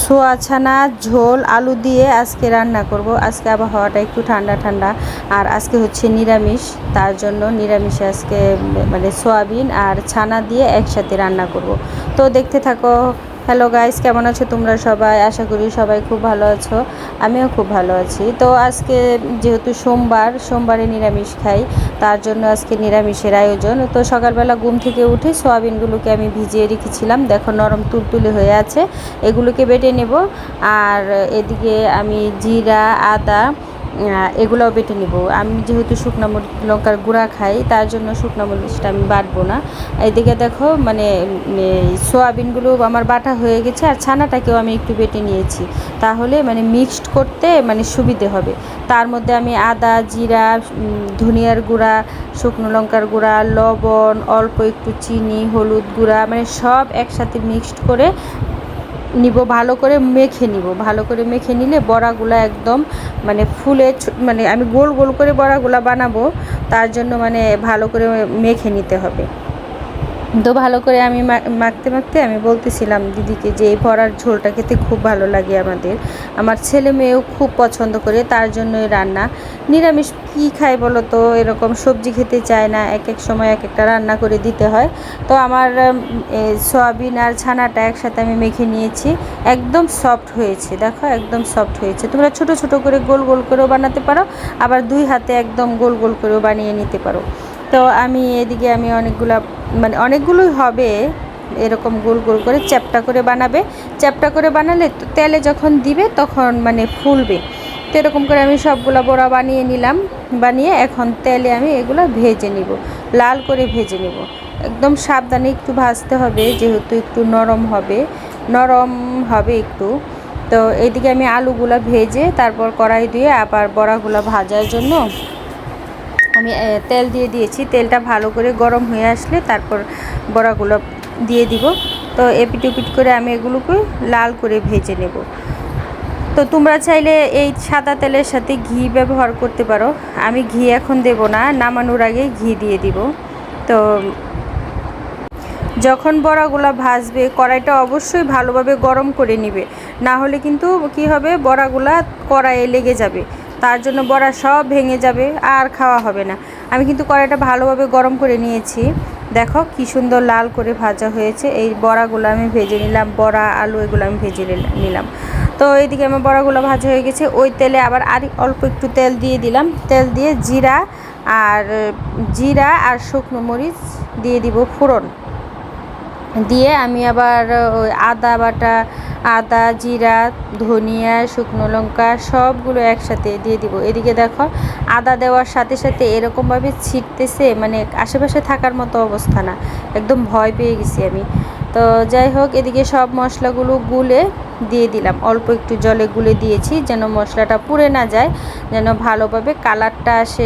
সোয়া ছানা ঝোল আলু দিয়ে আজকে রান্না করব। আজকে আবহাওয়াটা একটু ঠান্ডা ঠান্ডা, আর আজকে হচ্ছে নিরামিষ, তার জন্য নিরামিষে আজকে মানে সয়াবিন আর ছানা দিয়ে একসাথে রান্না করব। তো দেখতে থাকো। হ্যালো গাইস, কেমন আছো তোমরা সবাই? আশা করি সবাই খুব ভালো আছো, আমিও খুব ভালো আছি। তো আজকে যেহেতু সোমবারে নিরামিষ খাই, তার জন্য আজকে নিরামিষের আয়োজন। তো সকালবেলা ঘুম থেকে উঠে সয়াবিনগুলোকে আমি ভিজিয়ে রেখেছিলাম, দেখো নরম তুলতুলে হয়ে আছে। এগুলোকে বেটে নেব, আর এদিকে আমি জিরা আদা এগুলোও বেটে নেব। আমি যেহেতু শুকনো মরিচ লঙ্কার গুঁড়া খাই, তার জন্য শুকনো মরিচটা আমি বাটবো না। এদিকে দেখো মানে সোয়াবিনগুলো আমার বাটা হয়ে গেছে, আর ছানাটাকেও আমি একটু বেটে নিয়েছি, তাহলে মানে মিক্সড করতে মানে সুবিধে হবে। তার মধ্যে আমি আদা জিরা ধনিয়ার গুঁড়া শুকনো লঙ্কার গুঁড়া লবণ অল্প একটু চিনি হলুদ গুঁড়া মানে সব একসাথে মিক্সড করে নিব, ভালো করে মেখে নিব। ভালো করে মেখে নিলে বড়াগুলো একদম মানে ফুলে মানে আমি গোল গোল করে বড়াগুলো বানাবো, তার জন্য মানে ভালো করে মেখে নিতে হবে। তো ভালো করে আমি মাখতে মাখতে আমি বলতেছিলাম দিদিকে যে এই বড়ার ঝোলটা খেতে খুব ভালো লাগে আমাদের, আমার ছেলে মেয়েও খুব পছন্দ করে, তার জন্যই রান্না। নিরামিষ কী খায় বলো তো, এরকম সবজি খেতে চায় না, এক এক সময় এক একটা রান্না করে দিতে হয়। তো আমার সয়াবিন আর ছানাটা একসাথে আমি মেখে নিয়েছি, একদম সফট হয়েছে, দেখো একদম সফট হয়েছে। তোমরা ছোট ছোট করে গোল গোল করেও বানাতে পারো, আবার দুই হাতে একদম গোল গোল করেও বানিয়ে নিতে পারো। তো আমি এদিকে আমি অনেকগুলোই হবে, এরকম গোল গোল করে চ্যাপ্টা করে বানাবে। চ্যাপ্টা করে বানালে তেলে যখন দিবে তখন মানে ফুলবে। তো এরকম করে আমি সবগুলা বড়া বানিয়ে নিলাম, বানিয়ে এখন তেলে আমি এগুলো ভেজে নিব, লাল করে ভেজে নিব। একদম সাবধানে একটু ভাজতে হবে, যেহেতু একটু নরম হবে একটু। তো এইদিকে আমি আলুগুলা ভেজে তারপর কড়াই দিয়ে আবার বড়াগুলো ভাজার জন্য আমি তেল দিয়ে দিয়েছি। তেলটা ভালো করে গরম হয়ে আসলে তারপর বড়াগুলো দিয়ে দিব। তো এপিট ওপিট করে আমি এগুলোকে লাল করে ভেজে নেব। তো তোমরা চাইলে এই সাদা তেলের সাথে ঘি ব্যবহার করতে পারো, আমি ঘি এখন দেব না, নামানোর আগে ঘি দিয়ে দিব। তো যখন বড়াগুলো ভাজবে কড়াইটা অবশ্যই ভালোভাবে গরম করে নিবে, না হলে কিন্তু কি হবে বড়াগুলা কড়াইয়ে লেগে যাবে, তার জন্য বড়া সব ভেঙে যাবে আর খাওয়া হবে না। আমি কিন্তু কড়াইটা ভালোভাবে গরম করে নিয়েছি, দেখো কি সুন্দর লাল করে ভাজা হয়েছে। এই বড়াগুলো আমি ভেজে নিলাম, বড়া আলু এগুলো আমি ভেজে নিলাম। তো এইদিকে আমার বড়াগুলো ভাজা হয়ে গেছে, ওই তেলে আবার অল্প একটু তেল দিয়ে দিলাম। তেল দিয়ে জিরা আর শুকনো মরিচ দিয়ে দিব ফোড়ন দিয়ে, আমি আবার ওই আদা বাটা আদা জিরা ধনিয়া শুকনো লঙ্কা সবগুলো একসাথে দিয়ে দিব। এদিকে দেখো আদা দেওয়ার সাথে সাথে এরকমভাবে ছিটতেছে, মানে আশেপাশে থাকার মতো অবস্থা না, একদম ভয় পেয়ে গেছি আমি। তো যাই হোক, এদিকে সব মশলাগুলো গুলে দিয়ে দিলাম, অল্প একটু জলে গুলে দিয়েছি যেন মশলাটা পুড়ে না যায়, যেন ভালোভাবে কালারটা আসে,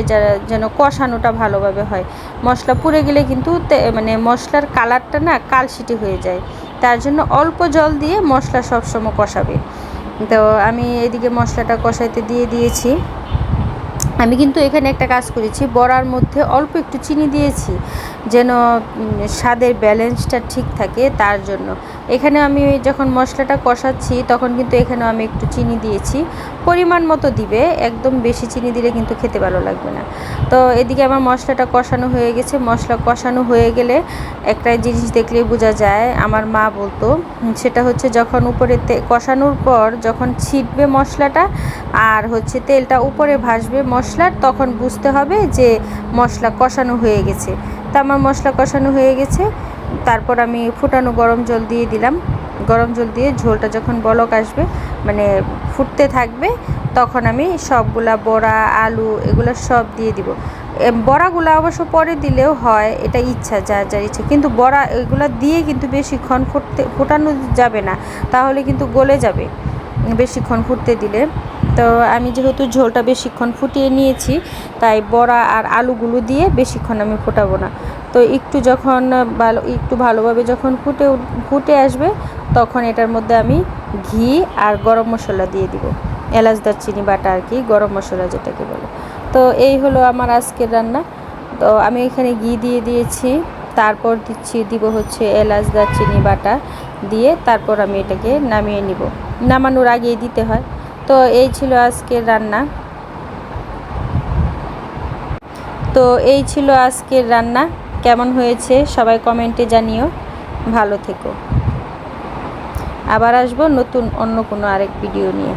যেন কষানোটা ভালোভাবে হয়। মশলা পুড়ে গেলে কিন্তু মানে মশলার কালারটা না কালশিটে হয়ে যায়, তার জন্য অল্প জল দিয়ে মশলা সবসময় কষাবে। তো আমি এদিকে মশলাটা কষাইতে দিয়ে দিয়েছি। আমি কিন্তু এখানে একটা কাজ করেছি, বড়ার মধ্যে অল্প একটু চিনি দিয়েছি যেন স্বাদের ব্যালেন্সটা ঠিক থাকে, তার জন্য। এখানে আমি যখন মশলাটা কষাচ্ছি তখন কিন্তু এখানেও আমি একটু চিনি দিয়েছি, পরিমাণ মতো দিবে, একদম বেশি চিনি দিলে কিন্তু খেতে ভালো লাগবে না। তো এদিকে আমার মশলাটা কষানো হয়ে গেছে। মশলা কষানো হয়ে গেলে একটা জিনিস দেখলেই বোঝা যায়, আমার মা বলতো, সেটা হচ্ছে যখন উপরে কষানোর পর যখন ছিটবে মশলাটা আর হচ্ছে তেলটা উপরে ভাসবে মশলার, তখন বুঝতে হবে যে মশলা কষানো হয়ে গেছে। তো আমার মশলা কষানো হয়ে গেছে, তারপর আমি ফুটানো গরম জল দিয়ে দিলাম। গরম জল দিয়ে ঝোলটা যখন বলক আসবে মানে ফুটতে থাকবে, তখন আমি সবগুলা বড়া আলু এগুলো সব দিয়ে দিব। বড়াগুলো অবশ্য পরে দিলেও হয়, এটা ইচ্ছা, যার ইচ্ছা, কিন্তু বড়া এগুলো দিয়ে কিন্তু বেশিক্ষণ ফোটানো যাবে না, তাহলে কিন্তু গলে যাবে বেশিক্ষণ ফুটতে দিলে। তো আমি যেহেতু ঝোলটা বেশিক্ষণ ফুটিয়ে নিয়েছি, তাই বড়া আর আলুগুলো দিয়ে বেশিক্ষণ আমি ফোটাবো না। তো একটু ভালোভাবে যখন ফুটে আসবে, তখন এটার মধ্যে আমি ঘি আর গরম মশলা দিয়ে দিব, এলাচ দারচিনি বাটা আর কি, গরম মশলা যেটাকে বলে। তো এই হলো আমার আজকের রান্না। তো আমি এখানে ঘি দিয়ে দিয়েছি, তারপর দিব হচ্ছে এলাচ দারচিনি বাটা দিয়ে, তারপর আমি এটাকে নামিয়ে নিব। নামানোর আগেই দিতে হয়। তো এই ছিল আজকের রান্না। কেমন হয়েছে সবাই কমেন্টে জানিও। ভালো থেকো। আবার আসবো নতুন অন্য কোনো আরেক ভিডিও নিয়ে।